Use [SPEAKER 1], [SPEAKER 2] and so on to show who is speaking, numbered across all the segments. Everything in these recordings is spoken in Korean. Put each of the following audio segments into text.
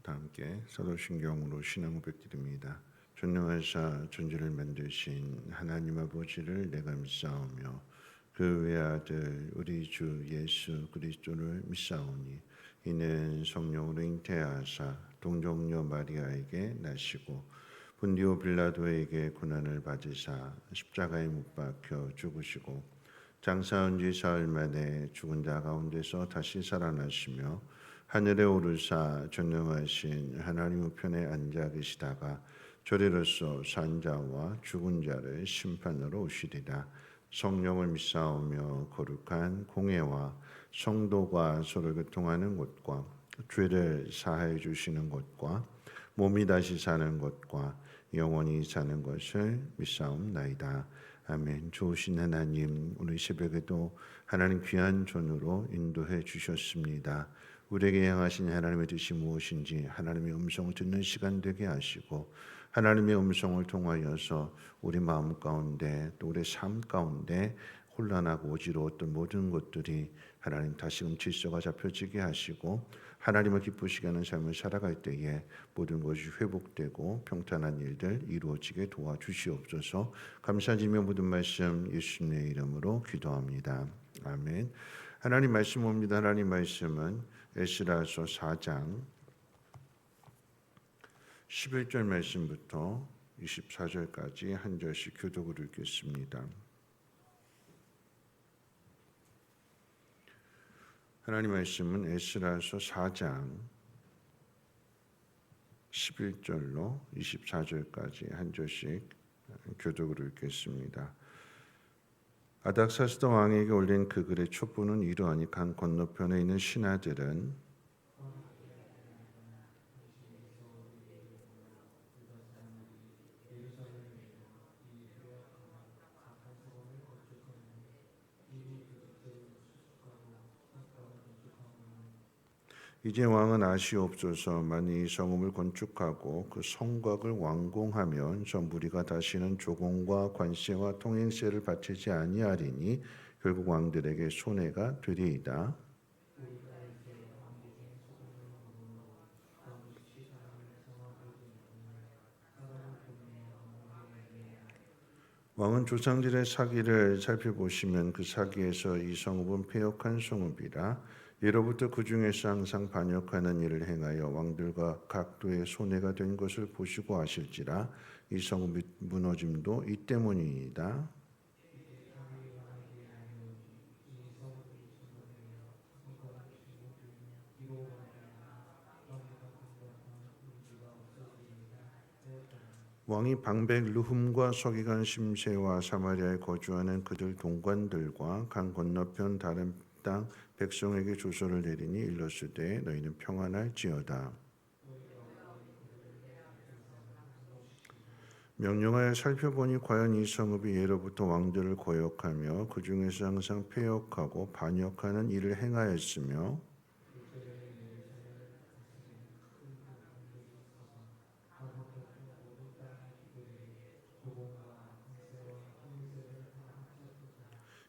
[SPEAKER 1] 다 함께 사도신경으로 신앙 고백드립니다. 전능하사 존재를 만드신 하나님 아버지를 내가 믿사오며 그 외아들 우리 주 예수 그리스도를 믿사오니 이는 성령으로 잉태하사 동정녀 마리아에게 나시고 본디오 빌라도에게 고난을 받으사 십자가에 못 박혀 죽으시고 장사한 지 사흘 만에 죽은 자 가운데서 다시 살아나시며 하늘에 오르사 전능하신 하나님 우편에 앉아 계시다가 저리로서 산 자와 죽은 자를 심판으로 오시리라. 성령을 믿사오며 거룩한 공회와 성도가 서로 교통하는 것과 죄를 사하여 주시는 것과 몸이 다시 사는 것과 영원히 사는 것을 믿사옵나이다. 아멘. 좋으신 하나님, 오늘 새벽에도 하나님 귀한 전으로 인도해 주셨습니다. 우리에게 향하신 하나님의 뜻이 무엇인지 하나님의 음성을 듣는 시간 되게 하시고 하나님의 음성을 통하여서 우리 마음 가운데 또 우리 삶 가운데 혼란하고 어지러웠던 모든 것들이 하나님 다시금 질서가 잡혀지게 하시고 하나님을 기쁘시게 하는 삶을 살아갈 때에 모든 것이 회복되고 평탄한 일들 이루어지게 도와주시옵소서. 감사드리며 모든 말씀 예수님의 이름으로 기도합니다. 아멘. 하나님 말씀 옵니다. 하나님 말씀은 에스라서 4장 11절 말씀부터 24절까지 한 절씩 교독을 읽겠습니다. 하나님 말씀은 에스라서 4장 11절로 24절까지 한 절씩 교독을 읽겠습니다. 아닥사스다 왕에게 올린 그 글의 촛불은 이러하니 강 건너편에 있는 신하들은 이제 왕은 아시옵소서. 만일 이 성읍을 건축하고 그 성곽을 완공하면 저 무리가 다시는 조공과 관세와 통행세를 바치지 아니하리니 결국 왕들에게 손해가 되리이다. 왕은 조상들의 사기를 살펴보시면 그 사기에서 이 성읍은 패역한 성읍이라 예로부터 그 중에서 항상 반역하는 일을 행하여 왕들과 각도의 손해가 된 것을 보시고 하실지라 이 성읍이 무너짐도 이 때문이니이다. 왕이 방백 르훔과 서기관 심세와 사마리아에 거주하는 그들 동관들과 강 건너편 다른 땅 백성에게 조서를 내리니 일렀으되 너희는 평안할지어다. 명령하여 살펴보니 과연 이 성읍이 예로부터 왕들을 거역하며 그 중에서 항상 패역하고 반역하는 일을 행하였으며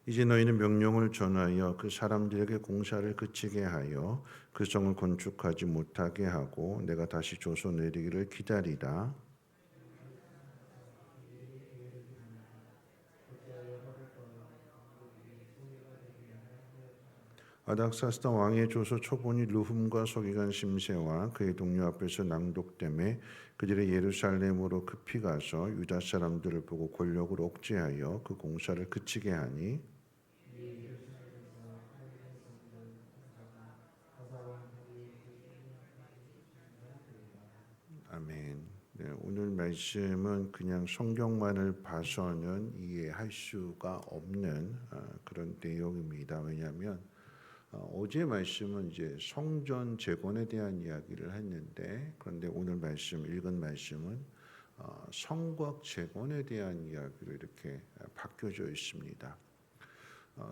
[SPEAKER 1] 이제 너희는 명령을 전하여 그 사람들에게 공사를 그치게 하여 그 성을 건축하지 못하게 하고 내가 다시 조서 내리기를 기다리라. 아닥사스다 왕의 조서 초본이 르훔과 서기관 심세와 그의 동료 앞에서 낭독되매 그들의 예루살렘으로 급히 가서 유다 사람들을 보고 권력을 억제하여 그 공사를 그치게 하니 아멘. 네, 오늘 말씀은 그냥 성경만을 봐서는 이해할 수가 없는 그런 내용입니다. 왜냐하면 어제 말씀은 이제 성전 재건에 대한 이야기를 했는데 그런데 오늘 말씀 읽은 말씀은 성곽 재건에 대한 이야기로 이렇게 바뀌어져 있습니다.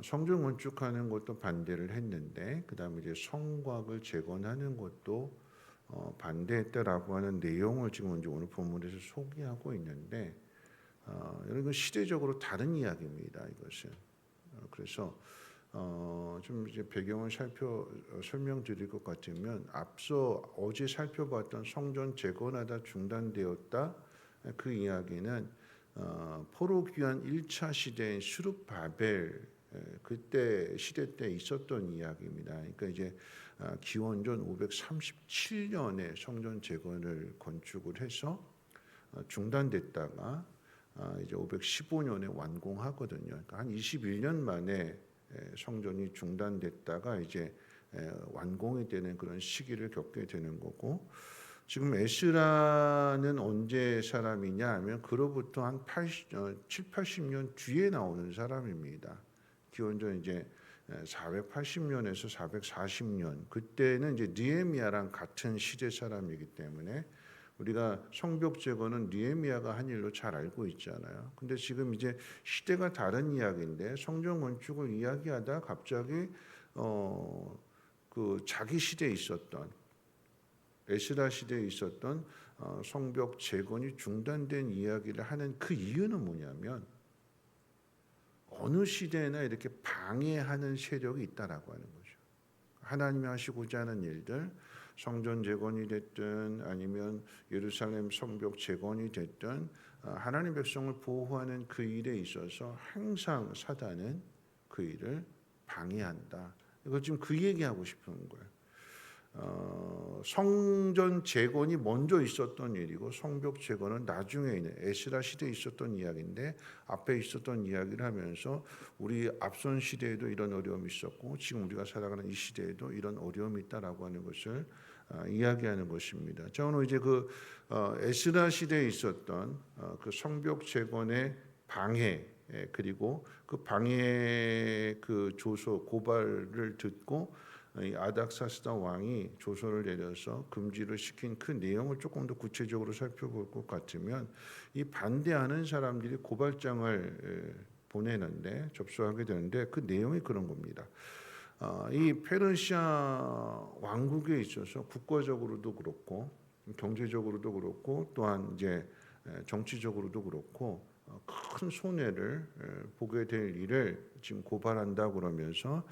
[SPEAKER 1] 성전 건축하는 것도 반대를 했는데 그 다음에 이제 성곽을 재건하는 것도 반대했다라고 하는 내용을 지금 이제 오늘 본문에서 소개하고 있는데 이건 시대적으로 다른 이야기입니다. 이것은 그래서 좀 이제 배경을 설명드릴 것 같으면 앞서 어제 살펴봤던 성전 재건하다 중단되었다 그 이야기는 포로 귀환 1차 시대인 수룹바벨 그때 시대 때 있었던 이야기입니다. 그러니까 이제 기원전 537년에 성전 재건을 건축을 해서 중단됐다가 이제 515년에 완공하거든요. 그러니까 한 21년 만에 성전이 중단됐다가 이제 완공이 되는 그런 시기를 겪게 되는 거고, 지금 에스라는 언제 사람이냐 하면 그로부터 한 7, 80년 뒤에 나오는 사람입니다. 기원전 이제 480년에서 440년 그때는 이제 느헤미야랑 같은 시대 사람이기 때문에 우리가 성벽 제거는 느헤미야가 한 일로 잘 알고 있잖아요. 근데 지금 이제 시대가 다른 이야기인데 성전 건축을 이야기하다 갑자기 그 자기 시대에 있었던 에스라 시대에 있었던 성벽 재건이 중단된 이야기를 하는 그 이유는 뭐냐면 어느 시대에나 이렇게 방해하는 세력이 있다라고 하는 거죠. 하나님이 하시고자 하는 일들, 성전 재건이 됐든 아니면 예루살렘 성벽 재건이 됐든 하나님 백성을 보호하는 그 일에 있어서 항상 사단은 그 일을 방해한다. 이거 지금 그 얘기하고 싶은 거예요. 성전 재건이 먼저 있었던 일이고 성벽 재건은 나중에 있는 에스라 시대에 있었던 이야기인데 앞에 있었던 이야기를 하면서 우리 앞선 시대에도 이런 어려움이 있었고 지금 우리가 살아가는 이 시대에도 이런 어려움이 있다라고 하는 것을 이야기하는 것입니다. 자, 오늘 이제 그 에스라 시대에 있었던 그 성벽 재건의 방해 그리고 그 방해 그 조서 고발을 듣고 아닥사스다 왕이 조서를 내려서 금지를 시킨 그 내용을 조금 더 구체적으로 살펴볼 것 같으면 이 반대하는 사람들이 고발장을 보내는데 접수하게 되는데 그 내용이 그런 겁니다. 이 페르시아 왕국에 있어서 국가적으로도 그렇고 경제적으로도 그렇고 또한 이제 정치적으로도 그렇고 큰 손해를 보게 될 일을 지금 고발한다 그러면서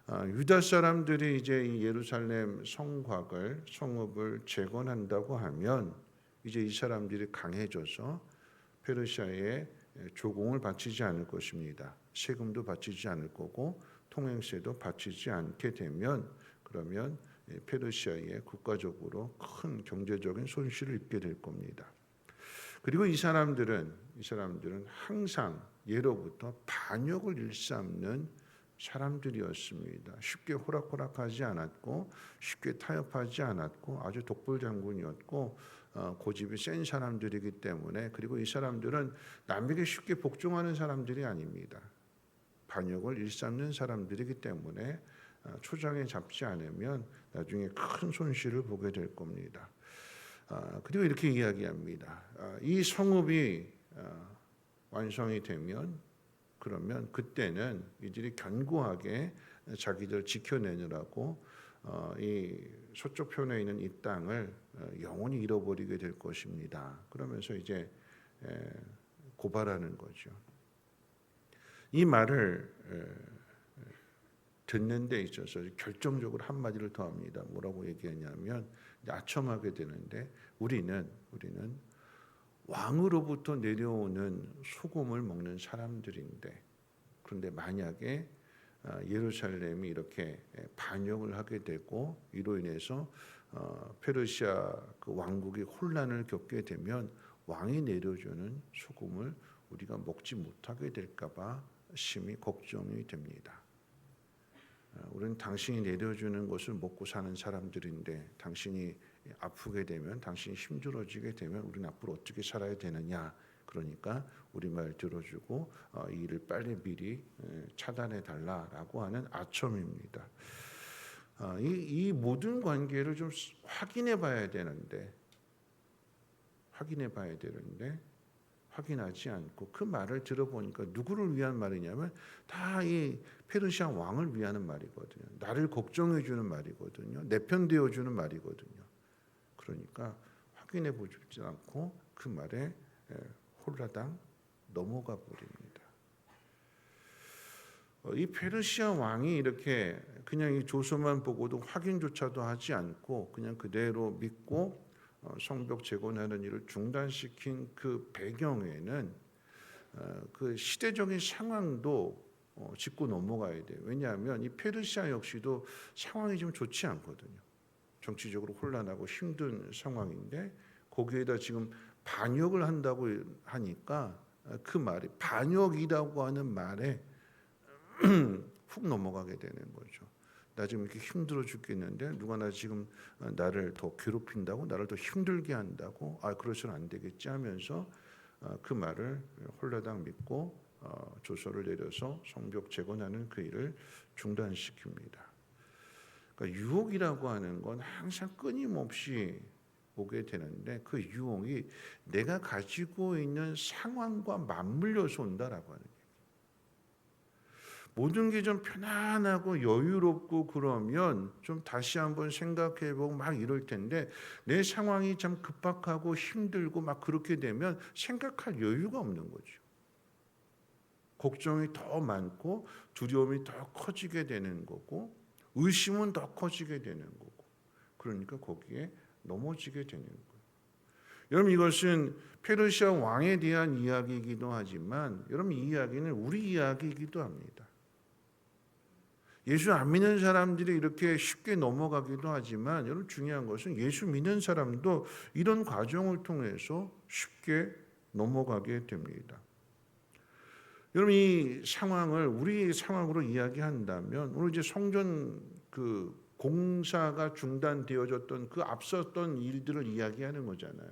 [SPEAKER 1] 유다 사람들이 이제 이 예루살렘 성읍을 재건한다고 하면 이제 이 사람들이 강해져서 페르시아에 조공을 바치지 않을 것입니다. 세금도 바치지 않을 거고 통행세도 바치지 않게 되면 그러면 페르시아에 국가적으로 큰 경제적인 손실을 입게 될 겁니다. 그리고 이 사람들은 항상 예로부터 반역을 일삼는 사람들이었습니다. 쉽게 호락호락하지 않았고 쉽게 타협하지 않았고 아주 독불장군이었고 고집이 센 사람들이기 때문에 그리고 이 사람들은 남에게 쉽게 복종하는 사람들이 아닙니다. 반역을 일삼는 사람들이기 때문에 초장에 잡지 않으면 나중에 큰 손실을 보게 될 겁니다. 그리고 이렇게 이야기합니다. 이 성읍이 완성이 되면 그러면 그때는 이들이 견고하게 자기들 지켜내느라고 이 서쪽 편에 있는 이 땅을 영원히 잃어버리게 될 것입니다. 그러면서 이제 고발하는 거죠. 이 말을 듣는 데 있어서 결정적으로 한마디를 더 합니다. 뭐라고 얘기하냐면 아첨하게 되는데 우리는 왕으로부터 내려오는 소금을 먹는 사람들인데 그런데 만약에 예루살렘이 이렇게 반역을 하게 되고 이로 인해서 페르시아 그 왕국이 혼란을 겪게 되면 왕이 내려주는 소금을 우리가 먹지 못하게 될까봐 심히 걱정이 됩니다. 우리는 당신이 내려주는 것을 먹고 사는 사람들인데 당신이 아프게 되면 당신이 힘들어지게 되면 우리는 앞으로 어떻게 살아야 되느냐. 그러니까 우리 말 들어주고 이 일을 빨리 미리 차단해 달라라고 하는 아첨입니다. 이 모든 관계를 좀 확인해 봐야 되는데 확인하지 않고 그 말을 들어보니까 누구를 위한 말이냐면 다 이 페르시아 왕을 위하는 말이거든요. 나를 걱정해 주는 말이거든요. 내 편 되어 주는 말이거든요. 그러니까 확인해 보지 않고 그 말에 홀라당 넘어가 버립니다. 이 페르시아 왕이 이렇게 그냥 이 조서만 보고도 확인조차도 하지 않고 그냥 그대로 믿고 성벽 재건하는 일을 중단시킨 그 배경에는 그 시대적인 상황도 짚고 넘어가야 돼요. 왜냐하면 이 페르시아 역시도 상황이 좀 좋지 않거든요. 정치적으로 혼란하고 힘든 상황인데 거기에다 지금 반역을 한다고 하니까 그 말이 반역이라고 하는 말에 훅 넘어가게 되는 거죠. 나 지금 이렇게 힘들어 죽겠는데 누가 나 지금 나를 더 괴롭힌다고, 나를 더 힘들게 한다고, 그러서는 안 되겠지 하면서 그 말을 홀라당 믿고 조서를 내려서 성벽 재건하는 그 일을 중단시킵니다. 그러니까 유혹이라고 하는 건 항상 끊임없이 오게 되는데 그 유혹이 내가 가지고 있는 상황과 맞물려서 온다라고 하는 거예요. 모든 게 좀 편안하고 여유롭고 그러면 좀 다시 한번 생각해보고 막 이럴 텐데 내 상황이 참 급박하고 힘들고 막 그렇게 되면 생각할 여유가 없는 거죠. 걱정이 더 많고 두려움이 더 커지게 되는 거고 의심은 더 커지게 되는 거고 그러니까 거기에 넘어지게 되는 거예요. 여러분 이것은 페르시아 왕에 대한 이야기이기도 하지만 여러분 이 이야기는 우리 이야기이기도 합니다. 예수 안 믿는 사람들이 이렇게 쉽게 넘어가기도 하지만 여러분 중요한 것은 예수 믿는 사람도 이런 과정을 통해서 쉽게 넘어가게 됩니다. 여러분 이 상황을 우리 상황으로 이야기한다면 오늘 이제 성전 그 공사가 중단되어졌던 그 앞섰던 일들을 이야기하는 거잖아요.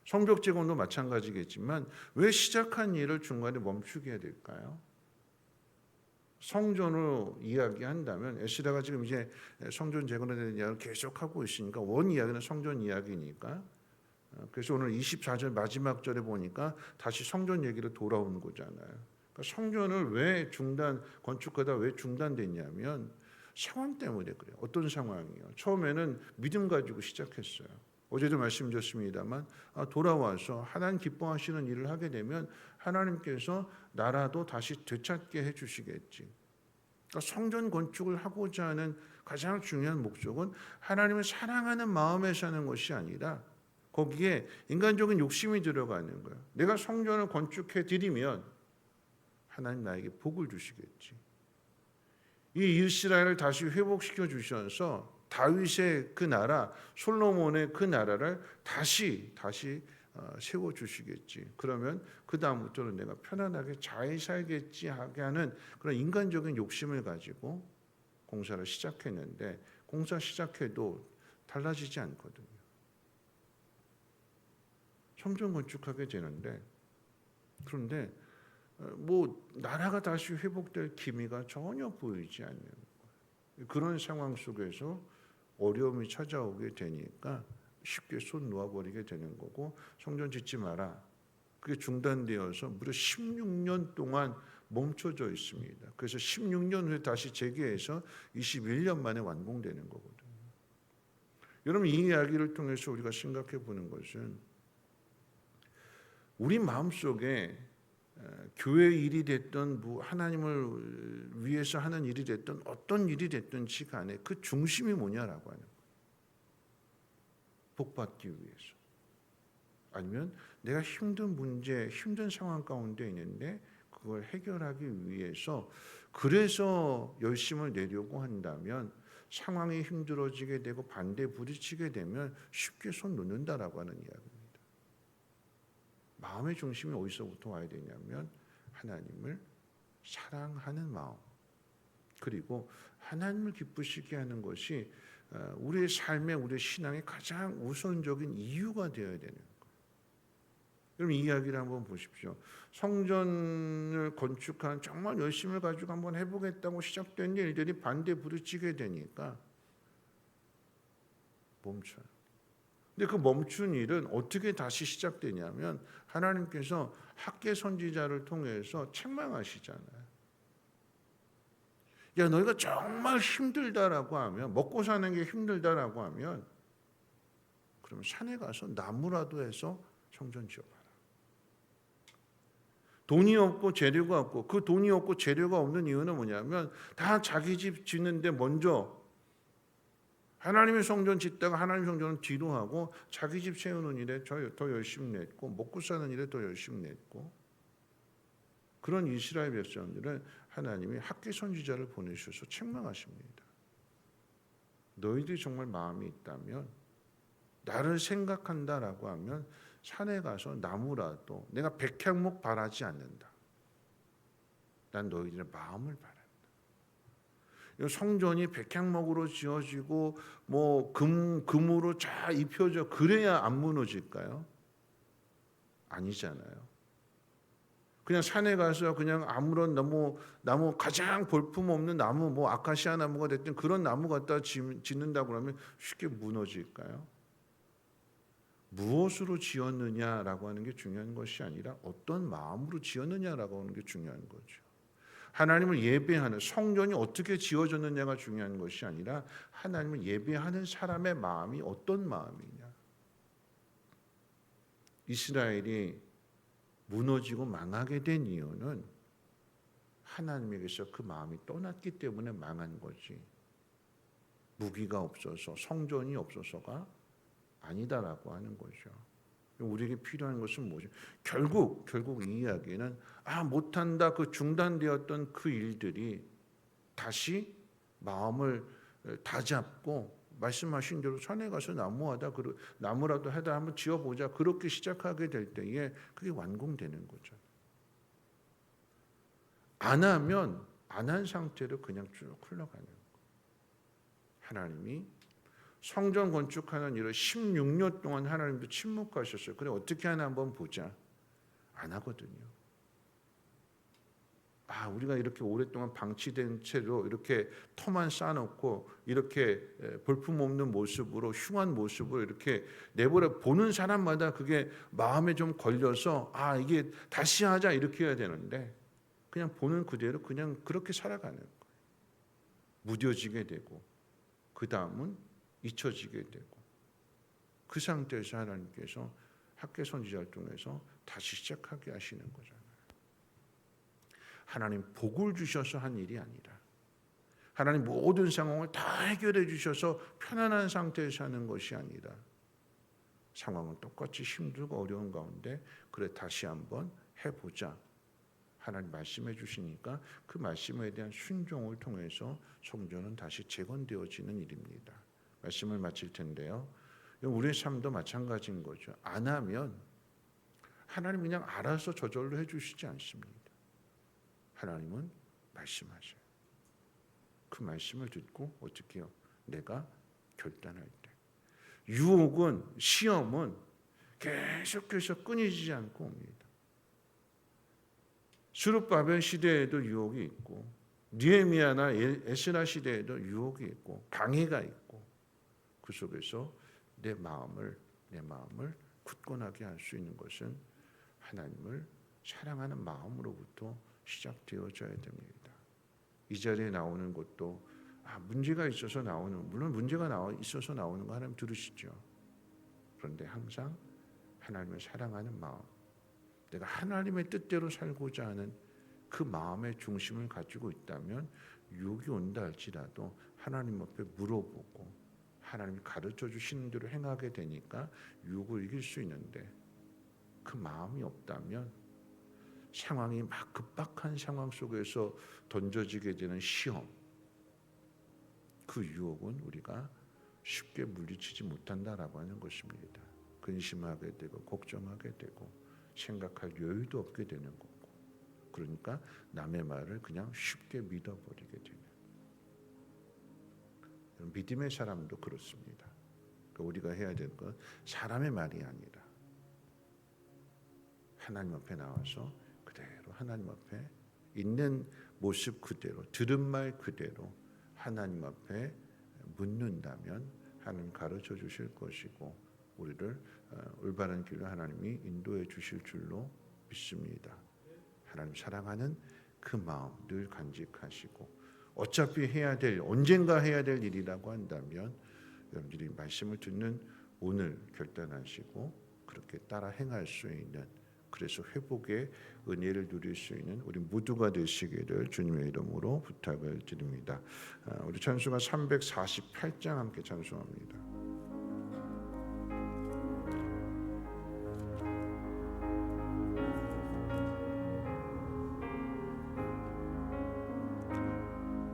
[SPEAKER 1] 성벽 재건도 마찬가지겠지만 왜 시작한 일을 중간에 멈추게 해야 될까요? 성전으로 이야기한다면 에스라가 지금 이제 성전 재건에 대한 이야기를 계속하고 있으니까 원 이야기는 성전 이야기니까 그래서 오늘 24절 마지막 절에 보니까 다시 성전 얘기로 돌아오는 거잖아요. 그러니까 성전을 왜 건축하다 왜 중단됐냐면 상황 때문에 그래요. 어떤 상황이요? 처음에는 믿음 가지고 시작했어요. 어제도 말씀드렸습니다만 돌아와서 하나님 기뻐하시는 일을 하게 되면 하나님께서 나라도 다시 되찾게 해주시겠지. 그러니까 성전 건축을 하고자 하는 가장 중요한 목적은 하나님을 사랑하는 마음에 사는 것이 아니라 거기에 인간적인 욕심이 들어가는 거예요. 내가 성전을 건축해 드리면 하나님 나에게 복을 주시겠지. 이 이스라엘을 다시 회복시켜 주셔서 다윗의 그 나라, 솔로몬의 그 나라를 다시 세워 주시겠지. 그러면 그 다음부터는 내가 편안하게 잘 살겠지 하게 하는 그런 인간적인 욕심을 가지고 공사를 시작했는데 공사 시작해도 달라지지 않거든요. 성전 건축하게 되는데 그런데 뭐 나라가 다시 회복될 기미가 전혀 보이지 않는 거예요. 그런 상황 속에서 어려움이 찾아오게 되니까 쉽게 손 놓아버리게 되는 거고 성전 짓지 마라. 그게 중단되어서 무려 16년 동안 멈춰져 있습니다. 그래서 16년 후에 다시 재개해서 21년 만에 완공되는 거거든요. 여러분 이 이야기를 통해서 우리가 생각해 보는 것은 우리 마음속에 교회 일이 됐든 하나님을 위해서 하는 일이 됐든 어떤 일이 됐든지 간에 그 중심이 뭐냐라고 하는 거예요. 복받기 위해서. 아니면 내가 힘든 문제, 힘든 상황 가운데 있는데 그걸 해결하기 위해서 그래서 열심을 내려고 한다면 상황이 힘들어지게 되고 반대 부딪히게 되면 쉽게 손 놓는다라고 하는 이야기입니다. 마음의 중심이 어디서부터 와야 되냐면 하나님을 사랑하는 마음 그리고 하나님을 기쁘시게 하는 것이 우리의 삶의 우리의 신앙의 가장 우선적인 이유가 되어야 되는 거예요. 여러분 이 이야기를 한번 보십시오. 성전을 건축한 정말 열심을 가지고 한번 해보겠다고 시작된 일들이 반대 부딪히게 되니까 멈춰요. 근데 그 멈춘 일은 어떻게 다시 시작되냐면 하나님께서 학개 선지자를 통해서 책망하시잖아요. 야 너희가 정말 힘들다라고 하면 먹고 사는 게 힘들다라고 하면 그러면 산에 가서 나무라도 해서 성전 지어봐라. 돈이 없고 재료가 없고, 그 돈이 없고 재료가 없는 이유는 뭐냐면 다 자기 집 짓는데 먼저 하나님의 성전 짓다가 하나님의 성전은 뒤로 하고 자기 집 세우는 일에 더 열심히 냈고, 먹고 사는 일에 더 열심히 냈고, 그런 이스라엘 백성들은 하나님이 학개 선지자를 보내셔서 책망하십니다. 너희들이 정말 마음이 있다면, 나를 생각한다라고 하면 산에 가서 나무라도, 내가 백향목 바라지 않는다, 난 너희들의 마음을 바란다. 성전이 백향목으로 지어지고 뭐 금으로 쫙 입혀져 그래야 안 무너질까요? 아니잖아요. 그냥 산에 가서 그냥 아무런 나무 가장 볼품 없는 나무, 뭐 아카시아 나무가 됐든 그런 나무 갖다 짓는다고 그러면 쉽게 무너질까요? 무엇으로 지었느냐라고 하는 게 중요한 것이 아니라 어떤 마음으로 지었느냐라고 하는 게 중요한 거죠. 하나님을 예배하는 성전이 어떻게 지어졌느냐가 중요한 것이 아니라 하나님을 예배하는 사람의 마음이 어떤 마음이냐. 이스라엘이 무너지고 망하게 된 이유는 하나님에게서 그 마음이 떠났기 때문에 망한 거지, 무기가 없어서 성전이 없어서가 아니다라고 하는 거죠. 우리에게 필요한 것은 뭐죠? 결국 이 이야기는 못한다, 그 중단되었던 그 일들이 다시 마음을 다잡고 말씀하신 대로 산에 가서 나무라도 해다 한번 지어보자, 그렇게 시작하게 될 때에 그게 완공되는 거죠. 안 하면 안 한 상태로 그냥 쭉 흘러가는 거예요. 하나님이 성전 건축하는 일을 16년 동안 하나님도 침묵하셨어요. 그래 어떻게 하나 한번 보자. 안 하거든요. 우리가 이렇게 오랫동안 방치된 채로 이렇게 터만 쌓아놓고 이렇게 볼품없는 모습으로, 흉한 모습으로 이렇게 내버려 보는 사람마다 그게 마음에 좀 걸려서 이게 다시 하자 이렇게 해야 되는데, 그냥 보는 그대로 그냥 그렇게 살아가는 거예요. 무뎌지게 되고 그 다음은 잊혀지게 되고, 그 상태에서 하나님께서 학개 선지자를 통해서 다시 시작하게 하시는 거잖아요. 하나님 복을 주셔서 한 일이 아니라, 하나님 모든 상황을 다 해결해 주셔서 편안한 상태에서 하는 것이 아니라, 상황은 똑같이 힘들고 어려운 가운데 그래 다시 한번 해보자, 하나님 말씀해 주시니까 그 말씀에 대한 순종을 통해서 성전은 다시 재건되어지는 일입니다. 말씀을 마칠 텐데요, 우리의 삶도 마찬가지인 거죠. 안 하면 하나님 그냥 알아서 저절로 해주시지 않습니다. 하나님은 말씀하셔요. 그 말씀을 듣고 어떻게 해요? 내가 결단할 때. 유혹은, 시험은 계속해서 끊이지 않고 옵니다. 스룹바벨 시대에도 유혹이 있고, 느헤미야나 에스라 시대에도 유혹이 있고 방해가 있고, 그 속에서 내 마음을 굳건하게 할 수 있는 것은 하나님을 사랑하는 마음으로부터 시작되어져야 됩니다. 이 자리에 나오는 것도 문제가 있어서 나오는, 물론 문제가 있어서 나오는 거 하나님 들으시죠. 그런데 항상 하나님을 사랑하는 마음, 내가 하나님의 뜻대로 살고자 하는 그 마음의 중심을 가지고 있다면 유혹이 온다 할지라도 하나님 앞에 물어보고 하나님이 가르쳐 주시는 대로 행하게 되니까 유혹을 이길 수 있는데, 그 마음이 없다면 상황이 막 급박한 상황 속에서 던져지게 되는 시험, 그 유혹은 우리가 쉽게 물리치지 못한다라고 하는 것입니다. 근심하게 되고 걱정하게 되고 생각할 여유도 없게 되는 거고, 그러니까 남의 말을 그냥 쉽게 믿어버리게 되는, 믿음의 사람도 그렇습니다. 그러니까 우리가 해야 될 건 사람의 말이 아니라 하나님 앞에 나와서 그대로 하나님 앞에 있는 모습 그대로, 들은 말 그대로 하나님 앞에 묻는다면 하나님 가르쳐 주실 것이고, 우리를 올바른 길로 하나님이 인도해 주실 줄로 믿습니다. 하나님 사랑하는 그 마음 늘 간직하시고, 어차피 언젠가 해야 될 일이라고 한다면 여러분들이 말씀을 듣는 오늘 결단하시고 그렇게 따라 행할 수 있는 그래서 회복의 은혜를 누릴 수 있는 우리 모두가 되시기를 주님의 이름으로 부탁을 드립니다. 우리 찬송가 348장 함께 찬송합니다.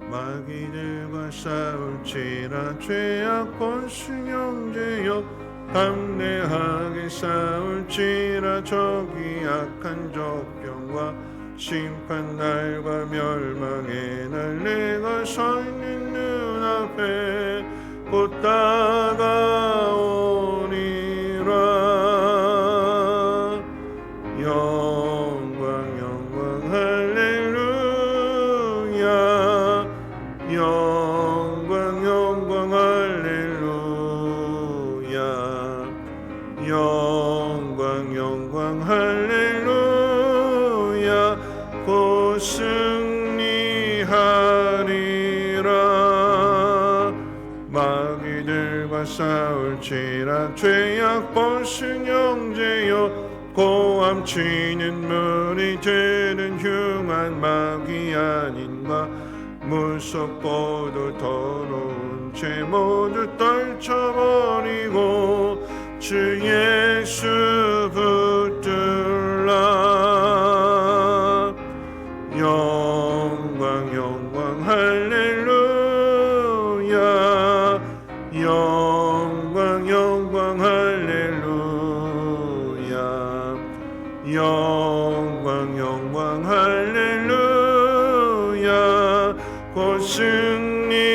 [SPEAKER 1] 마귀들과 싸울지라 죄악 본승 형제여 담대하게 싸울지라 적이 악한 적병과 심판날과 멸망의 날 내가 서 있는 눈앞에 곧 다가오리라. 영광 영광 할렐루야. 영광 영광 할렐루야. 영광 영광 할렐루야. 곧 승리하리라. 마귀들과 싸울지라 죄악 본승 형제여 고함치는 물이 드는 흉한 마귀 아닌가. 무섭고도 더러운 죄 모두 떨쳐버리고 주 예수 붙들라. 영광 영광 할렐루야. 영광 영광 할렐루야. 영광 영광 할렐루야. 곧 승리하리라.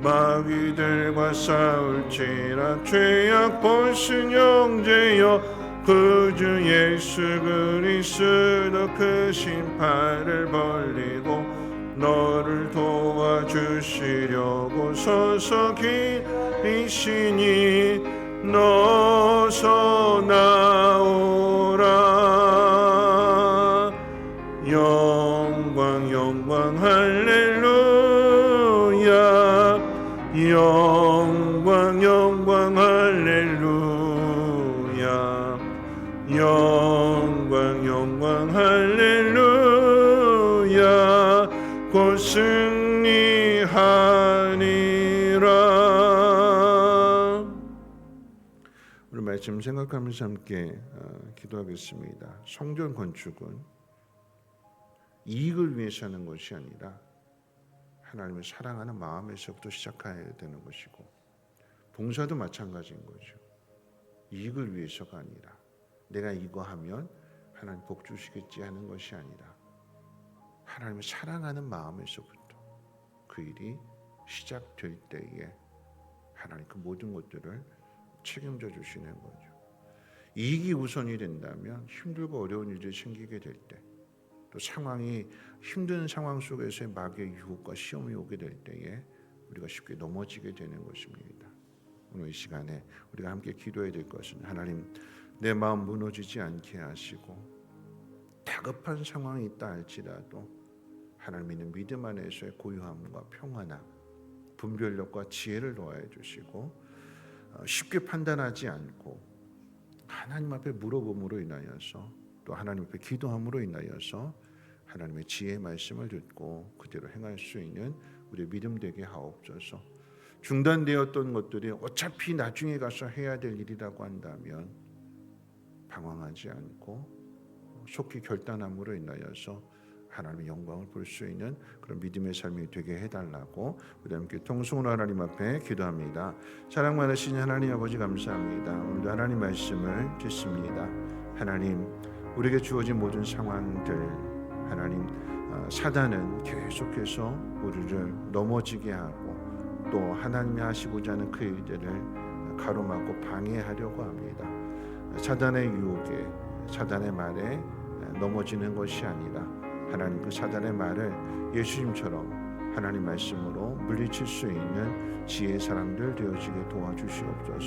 [SPEAKER 1] 마귀들과 싸울지라 죄악 본승 형제여 그 주 예수 그리스도 크신 팔을 벌리고 너를 도와주시려고 서서 기리시니 너서 나오라. 영광 영광 할렐루야. 영광 영광 할렐루야. 영광 영광 할렐루야. 곧 승리하리라. 우리 말씀 생각하면서 함께 기도하겠습니다. 성전 건축은 이익을 위해서 하는 것이 아니라 하나님을 사랑하는 마음에서부터 시작해야 되는 것이고, 봉사도 마찬가지인 거죠. 이익을 위해서가 아니라 내가 이거 하면 하나님 복 주시겠지 하는 것이 아니라 하나님을 사랑하는 마음에서부터 그 일이 시작될 때에 하나님 그 모든 것들을 책임져 주시는 거죠. 이익이 우선이 된다면 힘들고 어려운 일이 생기게 될 때, 또 상황이 힘든 상황 속에서의 마귀의 유혹과 시험이 오게 될 때에 우리가 쉽게 넘어지게 되는 것입니다. 오늘 이 시간에 우리가 함께 기도해야 될 것은, 하나님 내 마음 무너지지 않게 하시고 다급한 상황이 있다 할지라도 하나님 있는 믿음 안에서의 고요함과 평안함, 분별력과 지혜를 더하여 주시고, 쉽게 판단하지 않고 하나님 앞에 물어봄으로 인하여서, 또 하나님 앞에 기도함으로 인하여서 하나님의 지혜의 말씀을 듣고 그대로 행할 수 있는 우리의 믿음 되게 하옵소서. 중단되었던 것들이 어차피 나중에 가서 해야 될 일이라고 한다면 방황하지 않고 속히 결단함으로 인하여서 하나님의 영광을 볼 수 있는 그런 믿음의 삶이 되게 해달라고 우리 함께 통성으로 하나님 앞에 기도합니다. 사랑 많으신 하나님 아버지 감사합니다. 오늘도 하나님 말씀을 듣습니다. 하나님, 우리에게 주어진 모든 상황들, 하나님, 사단은 계속해서 우리를 넘어지게 하고 또 하나님이 하시고자 하는 그 일들을 가로막고 방해하려고 합니다. 사단의 유혹에, 사단의 말에 넘어지는 것이 아니라 하나님 그 사단의 말을 예수님처럼 하나님 말씀으로 물리칠 수 있는 지혜의 사람들 되어지게 도와주시옵소서.